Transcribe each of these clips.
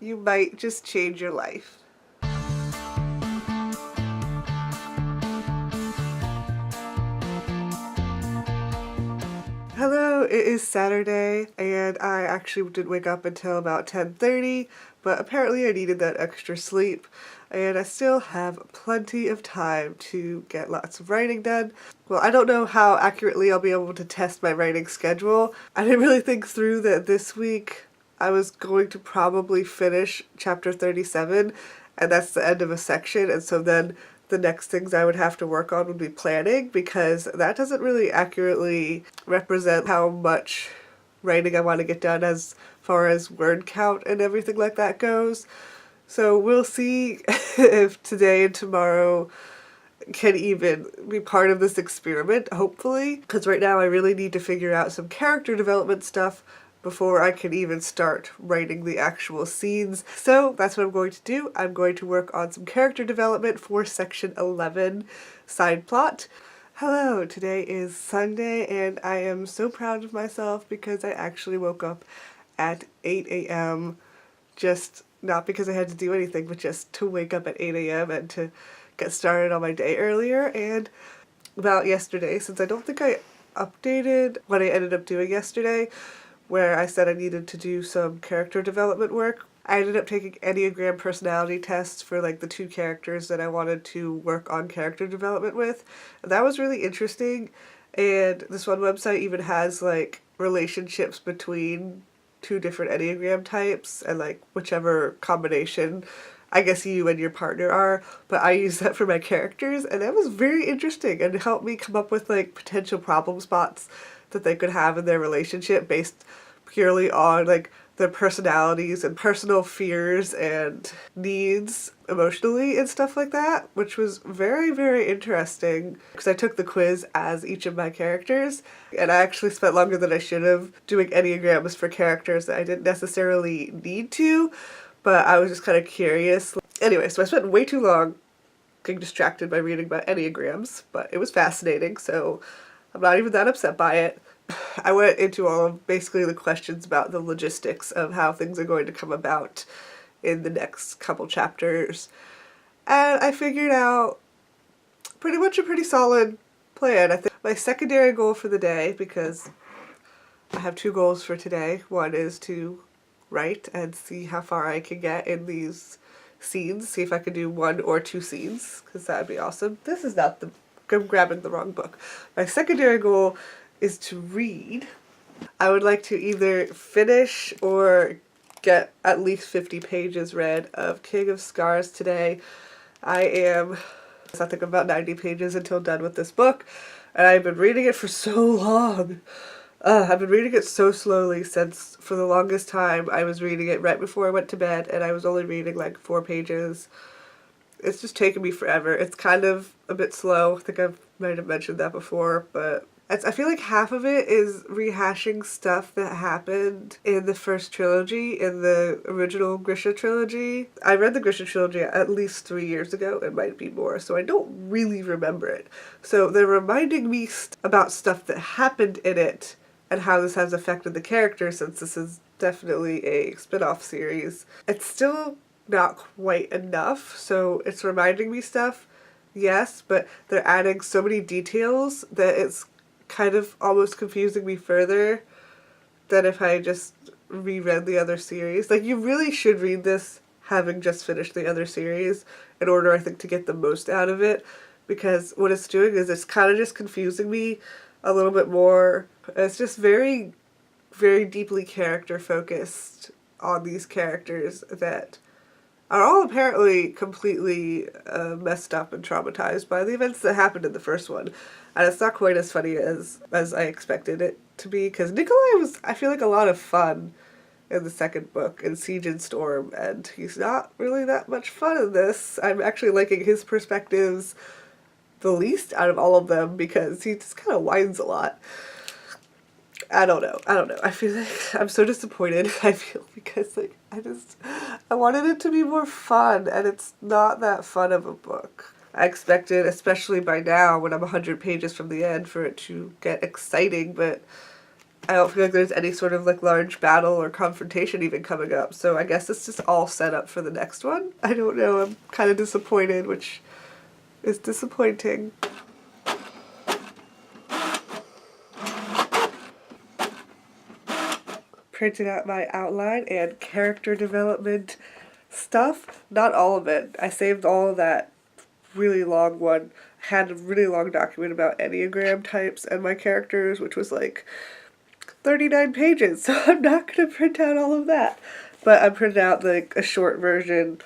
you might just change your life. Hello, it is Saturday, and I actually didn't wake up until about 10:30, but apparently I needed that extra sleep, and I still have plenty of time to get lots of writing done. Well, I don't know how accurately I'll be able to test my writing schedule. I didn't really think through that this week I was going to probably finish chapter 37, and that's the end of a section, and so then the next things I would have to work on would be planning, because that doesn't really accurately represent how much writing I want to get done as far as word count and everything like that goes. So we'll see if today and tomorrow can even be part of this experiment, hopefully, because right now I really need to figure out some character development stuff before I can even start writing the actual scenes. So that's what I'm going to do. I'm going to work on some character development for section 11 side plot. Hello, today is Sunday and I am so proud of myself because I actually woke up at 8 a.m. just not because I had to do anything, but just to wake up at 8 a.m. and to get started on my day earlier. And about yesterday, since I don't think I updated what I ended up doing yesterday, where I said I needed to do some character development work, I ended up taking Enneagram personality tests for like the two characters that I wanted to work on character development with. And that was really interesting. And this one website even has like relationships between two different Enneagram types and like whichever combination I guess you and your partner are, but I use that for my characters, and that was very interesting and it helped me come up with like potential problem spots that they could have in their relationship based purely on like their personalities and personal fears and needs emotionally and stuff like that, which was very, very interesting because I took the quiz as each of my characters, and I actually spent longer than I should have doing Enneagrams for characters that I didn't necessarily need to, but I was just kind of curious. Anyway, so I spent way too long getting distracted by reading about Enneagrams, but it was fascinating, so I'm not even that upset by it. I went into all of basically the questions about the logistics of how things are going to come about in the next couple chapters, and I figured out pretty much a pretty solid plan. I think my secondary goal for the day, because I have two goals for today, one is to write and see how far I can get in these scenes, see if I can do one or two scenes, because that would be awesome. This is not the, I'm grabbing the wrong book. My secondary goal is to read. I would like to either finish or get at least 50 pages read of King of Scars today. I think I'm about 90 pages until done with this book, and I've been reading it for so long. I've been reading it so slowly since, for the longest time, I was reading it right before I went to bed, and I was only reading like 4 pages. It's just taken me forever. It's kind of a bit slow. I think I might have mentioned that before, but I feel like half of it is rehashing stuff that happened in the first trilogy, in the original Grisha trilogy. I read the Grisha trilogy at least 3 years ago, it might be more, so I don't really remember it. So they're reminding me about stuff that happened in it and how this has affected the character, since this is definitely a spin-off series. It's still not quite enough, so it's reminding me stuff, yes, but they're adding so many details that it's kind of almost confusing me further than if I just reread the other series. Like, you really should read this having just finished the other series in order, I think, to get the most out of it, because what it's doing is it's kind of just confusing me a little bit more. It's just very, very deeply character focused on these characters that are all apparently completely messed up and traumatized by the events that happened in the first one. And it's not quite as funny as I expected it to be, because Nikolai was, I feel like, a lot of fun in the second book, in Siege and Storm, and he's not really that much fun in this. I'm actually liking his perspectives the least out of all of them, because he just kind of whines a lot. I don't know. I feel like I'm so disappointed, I feel, because like I wanted it to be more fun, and it's not that fun of a book. I expected, especially by now when I'm 100 pages from the end, for it to get exciting, but I don't feel like there's any sort of like large battle or confrontation even coming up, so I guess it's just all set up for the next one. I don't know, I'm kind of disappointed, which is disappointing. Printed out my outline and character development stuff. Not all of it. I saved all of that really long one. I had a really long document about Enneagram types and my characters, which was like 39 pages, so I'm not going to print out all of that. But I printed out like a short version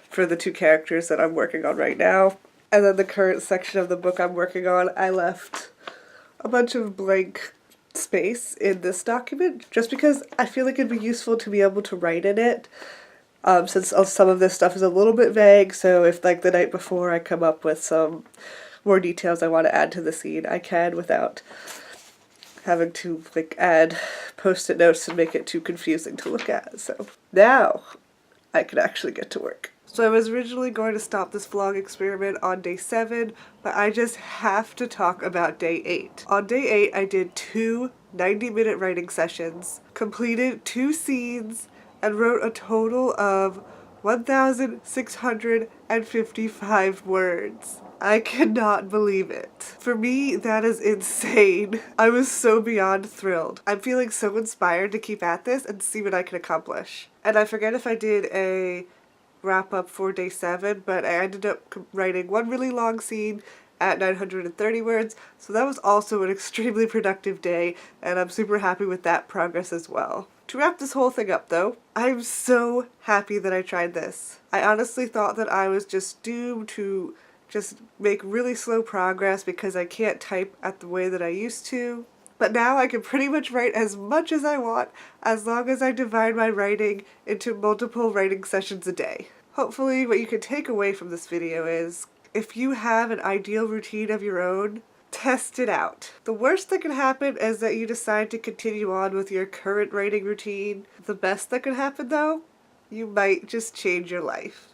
for the 2 characters that I'm working on right now. And then the current section of the book I'm working on, I left a bunch of blank space in this document just because I feel like it'd be useful to be able to write in it, since some of this stuff is a little bit vague. So if like the night before I come up with some more details I want to add to the scene, I can without having to like add post-it notes and make it too confusing to look at. So now I can actually get to work. So I was originally going to stop this vlog experiment on day 7, but I just have to talk about day 8. On day 8, I did 2 90-minute writing sessions, completed 2 scenes, and wrote a total of 1,655 words. I cannot believe it. For me, that is insane. I was so beyond thrilled. I'm feeling so inspired to keep at this and see what I can accomplish. And I forget if I did a wrap up for day 7, but I ended up writing one really long scene at 930 words, so that was also an extremely productive day, and I'm super happy with that progress as well. To wrap this whole thing up though, I'm so happy that I tried this. I honestly thought that I was just doomed to just make really slow progress because I can't type at the way that I used to. But now I can pretty much write as much as I want as long as I divide my writing into multiple writing sessions a day. Hopefully what you can take away from this video is, if you have an ideal routine of your own, test it out. The worst that can happen is that you decide to continue on with your current writing routine. The best that could happen though, you might just change your life.